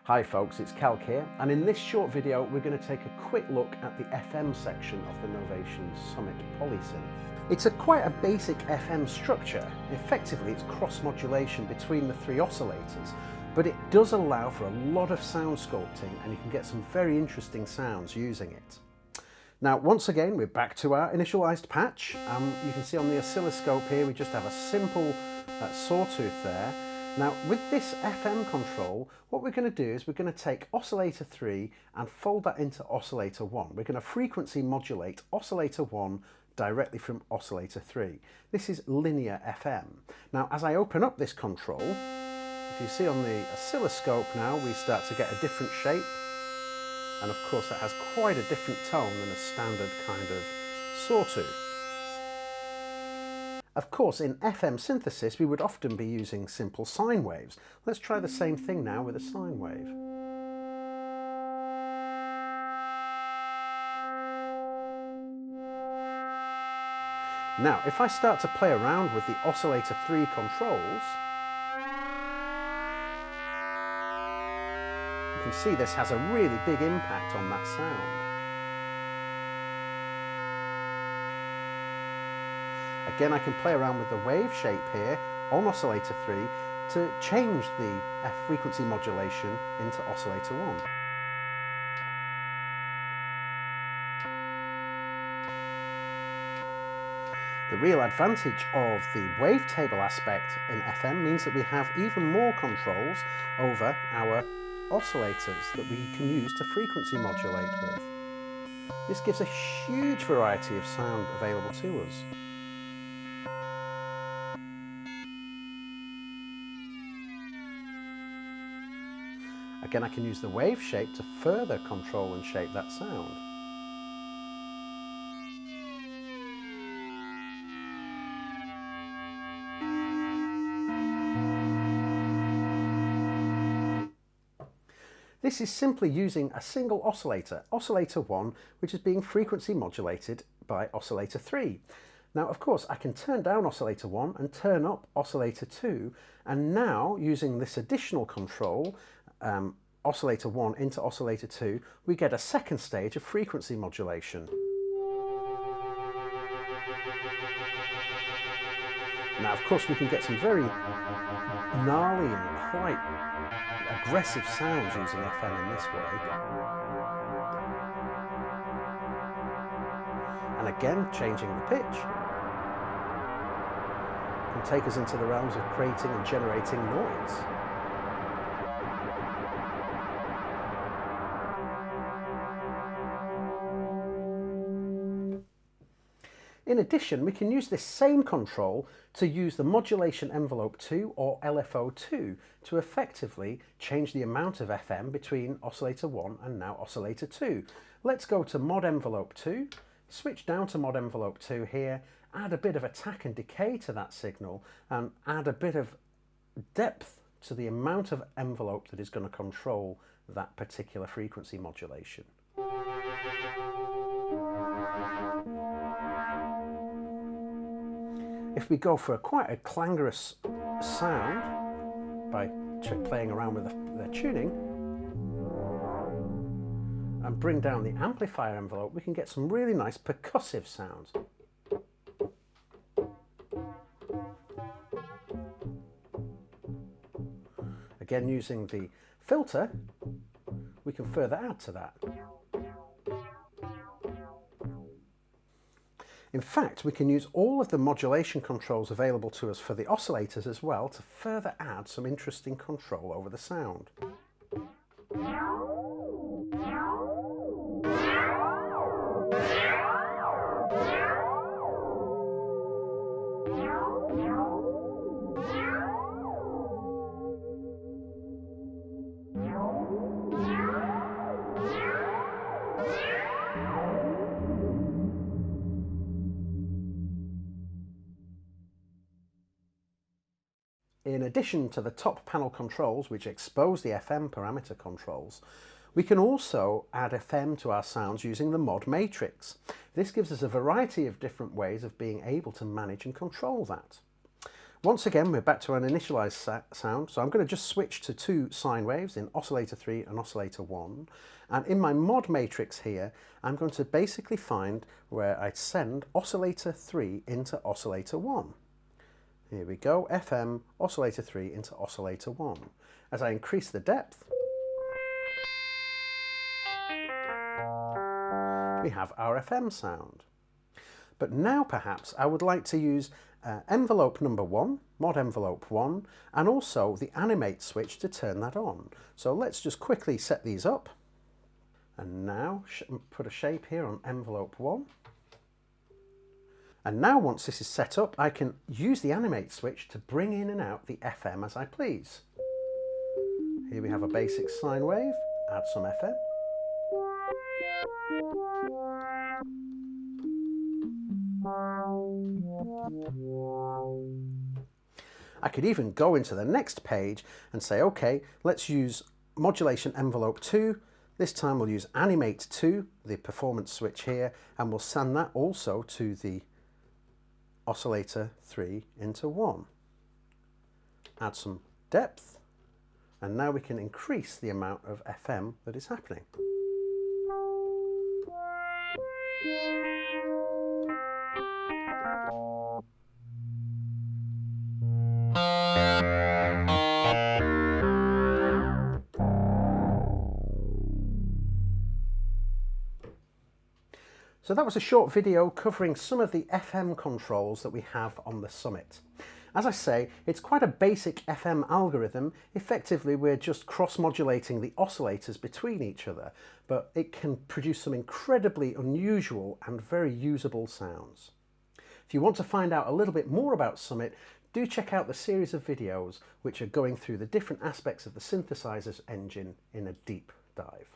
Hi folks, it's CALC here, and in this short video we're going to take a quick look at the FM section of the Novation Summit Polysynth. It's quite a basic FM structure. Effectively it's cross modulation between the three oscillators, but it does allow for a lot of sound sculpting and you can get some very interesting sounds using it. Now once again we're back to our initialized patch. You can see on the oscilloscope here we just have a simple sawtooth there. Now with this FM control, what we're going to do is we're going to take oscillator 3 and fold that into oscillator 1. We're going to frequency modulate oscillator 1 directly from oscillator 3. This is linear FM. Now as I open up this control, if you see on the oscilloscope now, we start to get a different shape. And of course that has quite a different tone than a standard kind of sawtooth. Of course, in FM synthesis, we would often be using simple sine waves. Let's try the same thing now with a sine wave. Now, if I start to play around with the oscillator 3 controls, you can see this has a really big impact on that sound. Again, I can play around with the wave shape here on oscillator 3 to change the frequency modulation into oscillator 1. The real advantage of the wavetable aspect in FM means that we have even more controls over our oscillators that we can use to frequency modulate with. This gives a huge variety of sound available to us. Again, I can use the wave shape to further control and shape that sound. This is simply using a single oscillator, oscillator 1, which is being frequency modulated by oscillator 3. Now, of course, I can turn down oscillator 1 and turn up oscillator 2, and now using this additional control, oscillator 1 into oscillator 2, we get a second stage of frequency modulation. Now, of course, we can get some very gnarly and quite aggressive sounds using FM in this way. And again, changing the pitch can take us into the realms of creating and generating noise. In addition, we can use this same control to use the modulation envelope 2 or LFO2 to effectively change the amount of FM between oscillator 1 and now oscillator 2. Let's go to mod envelope 2, switch down to mod envelope 2 here, add a bit of attack and decay to that signal and add a bit of depth to the amount of envelope that is going to control that particular frequency modulation. If we go for quite a clangorous sound by playing around with the tuning and bring down the amplifier envelope, we can get some really nice percussive sounds. Again, using the filter, we can further add to that. In fact, we can use all of the modulation controls available to us for the oscillators as well to further add some interesting control over the sound. In addition to the top panel controls, which expose the FM parameter controls, we can also add FM to our sounds using the mod matrix. This gives us a variety of different ways of being able to manage and control that. Once again, we're back to an initialized sound, so I'm going to just switch to two sine waves in oscillator 3 and oscillator 1. And in my mod matrix here, I'm going to basically find where I send oscillator 3 into oscillator 1. Here we go, FM, oscillator 3 into oscillator 1. As I increase the depth, we have our FM sound. But now perhaps I would like to use envelope number 1, mod envelope 1, and also the animate switch to turn that on. So let's just quickly set these up. And now put a shape here on envelope 1. And now once this is set up, I can use the animate switch to bring in and out the FM as I please. Here we have a basic sine wave, add some FM. I could even go into the next page and say, okay, let's use modulation envelope 2. This time we'll use animate 2, the performance switch here, and we'll send that also to the oscillator 3 into 1. Add some depth, and now we can increase the amount of FM that is happening. So that was a short video covering some of the FM controls that we have on the Summit. As I say, it's quite a basic FM algorithm. Effectively, we're just cross-modulating the oscillators between each other, but it can produce some incredibly unusual and very usable sounds. If you want to find out a little bit more about Summit, do check out the series of videos which are going through the different aspects of the synthesizer's engine in a deep dive.